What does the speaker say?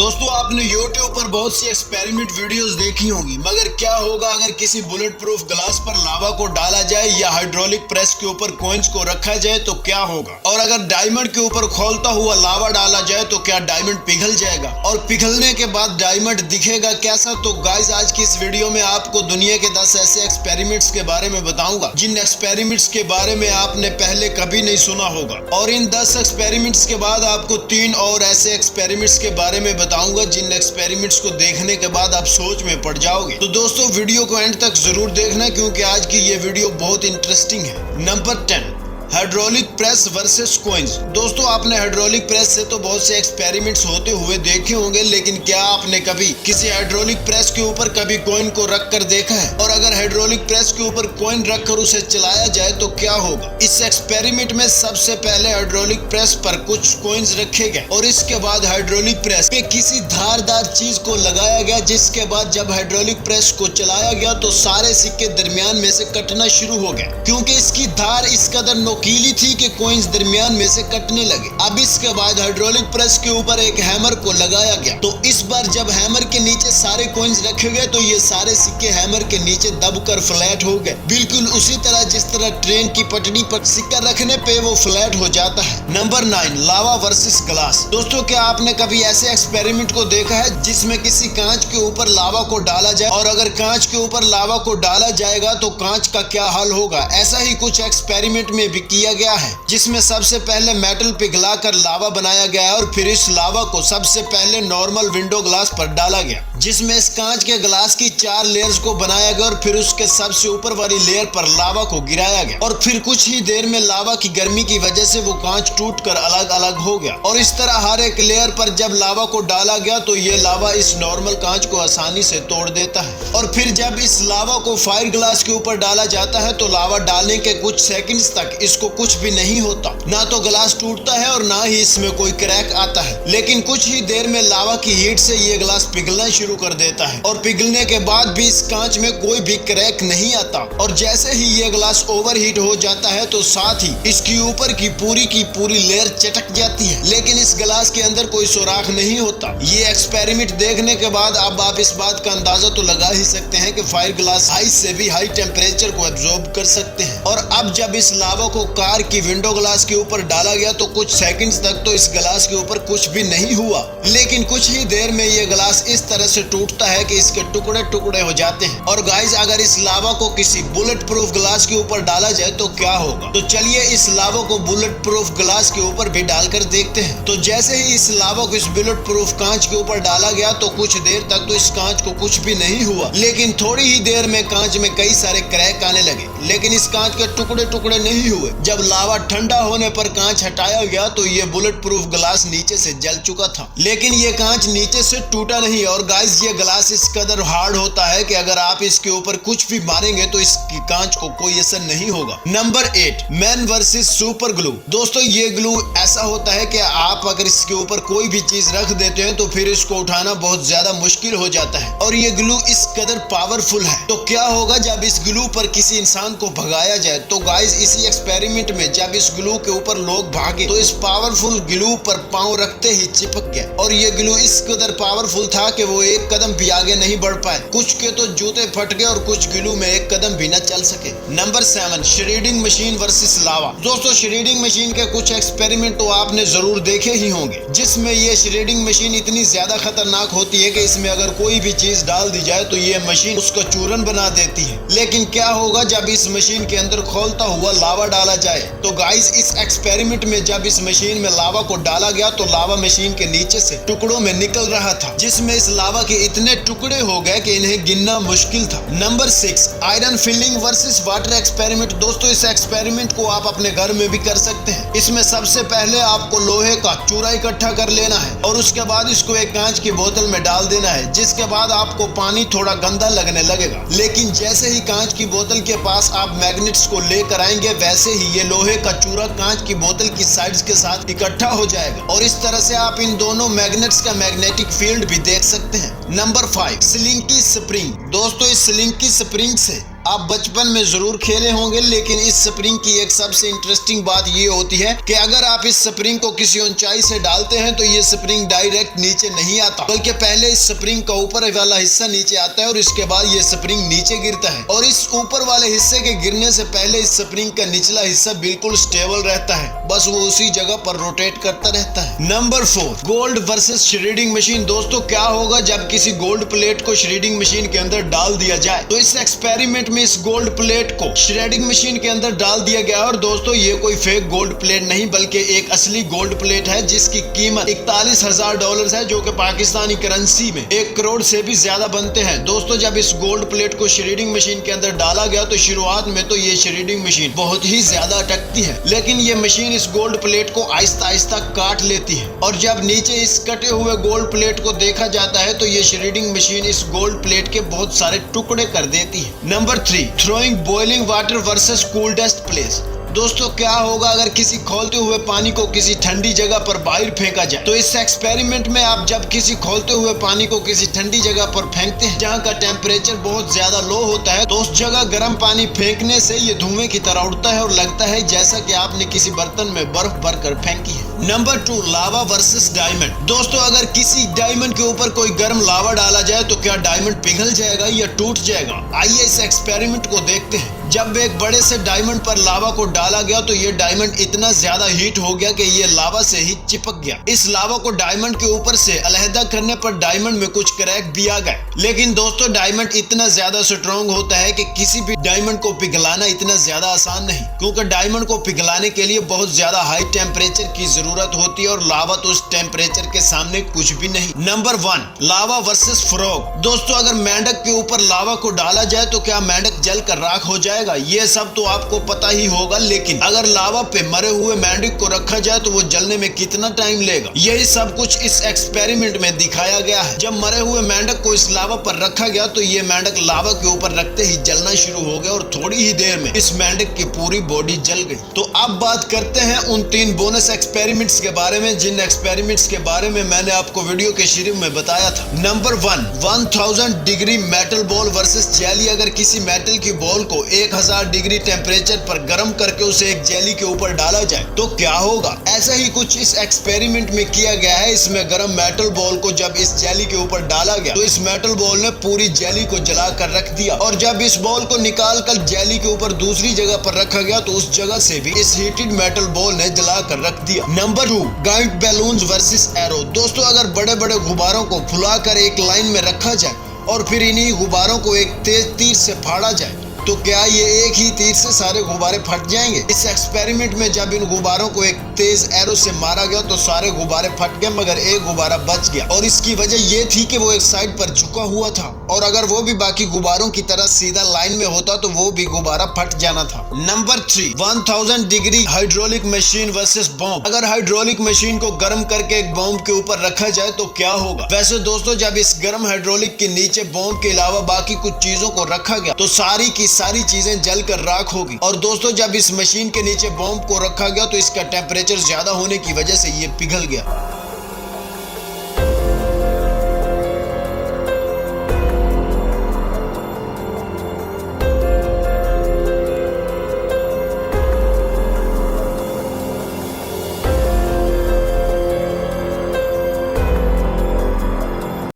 दोस्तों आपने YouTube पर बहुत सी एक्सपेरिमेंट वीडियोस देखी होंगी, मगर क्या होगा अगर किसी बुलेट प्रूफ ग्लास पर लावा को डाला जाए या हाइड्रोलिक प्रेस के ऊपर कॉइंस को रखा जाए तो क्या होगा। और अगर डायमंड के ऊपर खोलता हुआ लावा डाला जाए तो क्या डायमंड पिघल जाएगा, और पिघलने के बाद डायमंड दिखेगा कैसा। तो गाइस आज की इस वीडियो में आपको दुनिया के 10 ऐसे एक्सपेरिमेंट्स के बारे में बताऊंगा जिन एक्सपेरिमेंट्स के बारे में आपने पहले कभी नहीं सुना होगा। और इन 10 एक्सपेरिमेंट्स के बाद आपको 3 और ऐसे एक्सपेरिमेंट्स के बारे में बताऊंगा जिन एक्सपेरिमेंट्स को देखने के बाद आप सोच में पड़ जाओगे। तो दोस्तों वीडियो को एंड तक जरूर देखना क्योंकि आज की ये वीडियो बहुत इंटरेस्टिंग है। Number 10, hydraulic press versus coins. दोस्तों आपने हाइड्रोलिक प्रेस से तो बहुत से एक्सपेरिमेंट्स होते हुए देखे होंगे, लेकिन क्या आपने कभी किसी हाइड्रोलिक प्रेस के ऊपर कभी कॉइन को रख कर देखा है। और अगर हाइड्रोलिक प्रेस के ऊपर कॉइन रखकर उसे चलाया जाए तो क्या होगा। इस एक्सपेरिमेंट में सबसे पहले हाइड्रोलिक प्रेस पर कुछ कॉइन्स रखे गए और इसके बाद हाइड्रोलिक प्रेस पे किसी धारदार चीज को लगाया गया, जिसके बाद जब हाइड्रोलिक प्रेस को चलाया गया तो सारे सिक्के दरमियान में से कटना शुरू हो गए, क्योंकि इसकी धार इस कदर कीली थी कि कॉइन्स दरमियान में से कटने लगे। अब इसके बाद हाइड्रोलिक प्रेस के ऊपर एक हैमर को लगाया गया, तो इस बार जब हैमर के नीचे सारे कॉइन्स रखे गए तो ये सारे सिक्के हैमर के नीचे दबकर फ्लैट हो गए, बिल्कुल उसी तरह जिस तरह ट्रेन की पटरी पर सिक्का रखने पे वो फ्लैट हो जाता है। नंबर 9, लावा वर्सेस ग्लास। दोस्तों क्या आपने कभी ऐसे एक्सपेरिमेंट को देखा है जिसमें किसी कांच के ऊपर लावा को डाला जाए, और अगर कांच के ऊपर लावा को डाला जाएगा तो कांच का क्या हाल होगा। ऐसा ही कुछ एक्सपेरिमेंट में भी किया गया है, जिसमें सबसे पहले मेटल पिघलाकर लावा बनाया गया है और फिर इस लावा को सबसे पहले नॉर्मल विंडो ग्लास पर डाला गया, जिसमें इस कांच के ग्लास की 4 लेयर्स को बनाया गया और फिर उसके सबसे ऊपर वाली लेयर पर लावा को गिराया गया, और फिर कुछ ही देर में लावा की गर्मी की वजह से वो कांच टूटकर अलग अलग हो गया। और इस तरह हर एक लेयर पर जब लावा को डाला गया तो ये लावा इस नॉर्मल कांच को आसानी से तोड़ देता है। और फिर जब इस लावा को फायर ग्लास के ऊपर डाला जाता है तो लावा डालने के कुछ सेकंड्स तक इसको कुछ भी नहीं होता, ना तो ग्लास टूटता है और ना ही इसमें कोई क्रैक आता है। लेकिन कुछ ही देर में लावा की हीट से ये ग्लास पिघलना शुरू कर देता है और पिघलने के बाद भी इस कांच में कोई भी क्रैक नहीं आता। और जैसे ही ये ग्लास ओवरहीट हो जाता है तो साथ ही इसकी ऊपर की पूरी लेयर चटक जाती है, लेकिन इस ग्लास के अंदर कोई सुराख नहीं होता। ये एक्सपेरिमेंट देखने के बाद अब आप इस बात का अंदाजा तो लगा ही सकते हैं कि फायर ग्लास आइस से भी हाई टेम्परेचर को एब्जॉर्ब कर सकते हैं। और अब जब इस लावा को कार की विंडो ग्लास के ऊपर डाला गया तो कुछ सेकंड्स तक तो इस ग्लास के ऊपर कुछ भी नहीं हुआ, लेकिन कुछ ही देर में ये ग्लास इस तरह से टूटता है कि इसके टुकड़े टुकड़े हो जाते हैं। और गाइस अगर इस लावा को किसी बुलेट प्रूफ ग्लास के ऊपर डाला जाए तो क्या होगा। तो चलिए इस लावा को बुलेट प्रूफ ग्लास के ऊपर भी डालकर देखते हैं। तो जैसे ही इस लावा को इस बुलेट प्रूफ कांच के ऊपर डाला गया तो कुछ देर तक तो इस कांच को कुछ भी नहीं हुआ, लेकिन थोड़ी ही देर में कांच में कई सारे क्रैक आने लगे, लेकिन इस कांच के टुकड़े टुकड़े नहीं हुए। जब लावा ठंडा होने पर कांच हटाया गया तो ये बुलेट प्रूफ ग्लास नीचे से जल चुका था, लेकिन ये कांच नीचे से टूटा नहीं। और गाइस ये ग्लास इस कदर हार्ड होता है कि अगर आप इसके ऊपर कुछ भी मारेंगे तो इस कांच को कोई असर नहीं होगा। Number 8, man versus super glue. दोस्तों ये ग्लू ऐसा होता है कि आप अगर इसके ऊपर कोई भी चीज रख देते हैं तो फिर इसको उठाना बहुत ज्यादा मुश्किल हो जाता है, और ये ग्लू इस कदर पावरफुल है। तो क्या होगा जब इस ग्लू पर किसी इंसान को भगाया जाए। तो गाइस इसी एक्सपेरिमेंट में जब इस ग्लू के ऊपर लोग भागे तो इस पावरफुल ग्लू पर पांव रखते ही चिपक गया, और ये ग्लू इस कदर पावरफुल था कि वो एक कदम भी आगे नहीं बढ़ पाए। कुछ के तो जूते फट गए और कुछ ग्लू में एक कदम भी न चल सके। नंबर 7, श्रेडिंग मशीन वर्सेस लावा। दोस्तों श्रेडिंग मशीन के कुछ एक्सपेरिमेंट तो आपने जरूर देखे ही होंगे, जिसमें ये श्रेडिंग मशीन इतनी ज्यादा खतरनाक होती है कि इसमें अगर कोई भी चीज डाल दी जाए तो ये मशीन उसका चूरन बना देती है। लेकिन क्या होगा जब इस मशीन के अंदर खोलता हुआ लावा डाला जाए। तो गाइस इस एक्सपेरिमेंट में जब इस मशीन में लावा को डाला गया तो लावा मशीन के नीचे से टुकड़ों में निकल रहा था, जिसमें इस लावा के इतने टुकड़े हो गए कि इन्हें गिनना मुश्किल था। Number 6, iron filling versus water experiment. दोस्तों इस एक्सपेरिमेंट को आप अपने घर में भी कर सकते हैं। इसमें सबसे पहले आपको लोहे का चूरा इकट्ठा कर लेना है और उसके बाद इसको एक कांच की बोतल में डाल देना है, जिसके बाद आपको पानी थोड़ा गंदा लगने लगेगा, लेकिन जैसे ही कांच की बोतल के पास आप मैग्नेट्स को लेकर आएंगे वैसे ही ये लोहे का चूरा कांच की बोतल की साइड्स के साथ इकट्ठा हो जाएगा, और इस तरह से आप इन दोनों मैग्नेट्स का मैग्नेटिक फील्ड भी देख सकते हैं। Number 5, slinky spring. दोस्तों इस स्लिंकी स्प्रिंग से आप बचपन में जरूर खेले होंगे, लेकिन इस स्प्रिंग की एक सबसे इंटरेस्टिंग बात ये होती है कि अगर आप इस स्प्रिंग को किसी ऊंचाई से डालते हैं तो ये स्प्रिंग डायरेक्ट नीचे नहीं आता, बल्कि पहले इस स्प्रिंग का ऊपर वाला हिस्सा नीचे आता है और इसके बाद ये स्प्रिंग नीचे गिरता है। और इस ऊपर वाले हिस्से के गिरने से पहले इस स्प्रिंग का निचला हिस्सा बिल्कुल स्टेबल रहता है, बस वो उसी जगह पर रोटेट करता रहता है। Number 4, gold versus shredding machine. दोस्तों क्या होगा जब किसी गोल्ड प्लेट को श्रेडिंग मशीन के अंदर डाल दिया जाए? तो इस एक्सपेरिमेंट में इस गोल्ड प्लेट को श्रेडिंग मशीन के अंदर डाल दिया गया और दोस्तों ये कोई फेक गोल्ड प्लेट नहीं बल्कि एक असली गोल्ड प्लेट है जिसकी कीमत $41,000 है, जो कि पाकिस्तानी करेंसी में 1 करोड़ से भी ज्यादा बनते हैं। दोस्तों जब इस गोल्ड प्लेट को श्रेडिंग मशीन के अंदर डाला गया तो शुरुआत में तो ये श्रेडिंग मशीन बहुत ही ज्यादा अटकती है, लेकिन ये मशीन इस गोल्ड प्लेट को आहिस्ता आहिस्ता काट लेती है और जब नीचे इस कटे हुए गोल्ड प्लेट को देखा जाता है तो ये श्रेडिंग मशीन इस गोल्ड प्लेट के बहुत सारे टुकड़े कर देती है। Number 3, throwing boiling water versus coolest place. दोस्तों क्या होगा अगर किसी खोलते हुए पानी को किसी ठंडी जगह पर बाहर फेंका जाए? तो इस एक्सपेरिमेंट में आप जब किसी खोलते हुए पानी को किसी ठंडी जगह पर फेंकते हैं जहां का टेम्परेचर बहुत ज्यादा लो होता है, तो उस जगह गर्म पानी फेंकने से ये धुएं की तरह उड़ता है और लगता है जैसा कि आपने किसी बर्तन में बर्फ भरकर फेंकी है। नंबर 2, लावा वर्सेस डायमंड। दोस्तों अगर किसी डायमंड के ऊपर कोई गर्म लावा डाला जाए तो क्या डायमंड पिघल जाएगा या टूट जाएगा? आइए इस एक्सपेरिमेंट को देखते हैं। जब एक बड़े से डायमंड पर लावा को डाला गया तो ये डायमंड इतना ज्यादा हीट हो गया कि ये लावा से ही चिपक गया। इस लावा को डायमंड के ऊपर से अलहदा करने पर डायमंड में कुछ क्रैक भी आ गए, लेकिन दोस्तों डायमंड इतना ज्यादा स्ट्रॉन्ग होता है कि किसी भी डायमंड को पिघलाना इतना ज्यादा आसान नहीं, क्योंकि डायमंड को पिघलाने के लिए बहुत ज्यादा हाई टेम्परेचर की जरूरत होती है और लावा तो उस टेम्परेचर के सामने कुछ भी नहीं। नंबर 1, लावा वर्सेस फ्रॉग। दोस्तों अगर मेंढक के ऊपर लावा को डाला जाए तो क्या मेंढक जल कर राख हो जाए? ये सब तो आपको पता ही होगा, लेकिन अगर लावा पे मरे हुए मेंढक को रखा जाए तो वो जलने में कितना टाइम लेगा? यही सब कुछ इस एक्सपेरिमेंट में दिखाया गया है। जब मरे हुए मेंढक को इस लावा पर रखा गया तो ये मेंढक लावा के ऊपर रखते ही जलना शुरू हो गया और थोड़ी ही देर में इस मेंढक की पूरी बॉडी जल गई। तो अब बात करते हैं उन 3 बोनस एक्सपेरिमेंट्स के बारे में जिन एक्सपेरिमेंट्स के बारे में मैंने आपको वीडियो के शुरू में बताया था। Number 1, 1000 degree metal ball versus jelly. अगर किसी मेटल की बॉल को 1000 डिग्री टेम्परेचर पर गर्म करके उसे एक जेली के ऊपर डाला जाए तो क्या होगा? ऐसा ही कुछ इस एक्सपेरिमेंट में किया गया है। इसमें गर्म मेटल बॉल को जब इस जेली के ऊपर डाला गया तो इस मेटल बॉल ने पूरी जेली को जला कर रख दिया और जब इस बॉल को निकाल कर जेली के ऊपर दूसरी जगह पर रखा गया तो उस जगह से भी इस हीटेड मेटल बॉल ने जला कर रख दिया। Number 2, guide balloons versus arrow. दोस्तों अगर बड़े बड़े गुब्बारों को फुलाकर एक लाइन में रखा जाए और फिर इन्हीं गुब्बारों को एक तेज तीर से फाड़ा जाए तो क्या ये एक ही तीर से सारे गुब्बारे फट जाएंगे? इस एक्सपेरिमेंट में जब इन गुब्बारों को एक तेज एरो से मारा गया तो सारे गुब्बारे फट गए मगर एक गुब्बारा बच गया और इसकी वजह ये थी कि वो एक साइड पर झुका हुआ था और अगर वो भी बाकी गुब्बारों की तरह सीधा लाइन में होता तो वो भी गुब्बारा फट जाना था। Number 3, 1000 degree hydraulic machine versus bomb. अगर हाइड्रोलिक मशीन को गर्म करके एक बॉम्ब के ऊपर रखा जाए तो क्या होगा? वैसे दोस्तों जब इस गर्म हाइड्रोलिक के नीचे बॉम्ब के अलावा बाकी कुछ चीजों को रखा गया तो सारी की सारी चीजें जलकर राख होगी। और दोस्तों जब इस मशीन के नीचे बॉम्ब को रखा गया तो इसका टेम्परेचर ज्यादा होने की वजह से ये पिघल गया।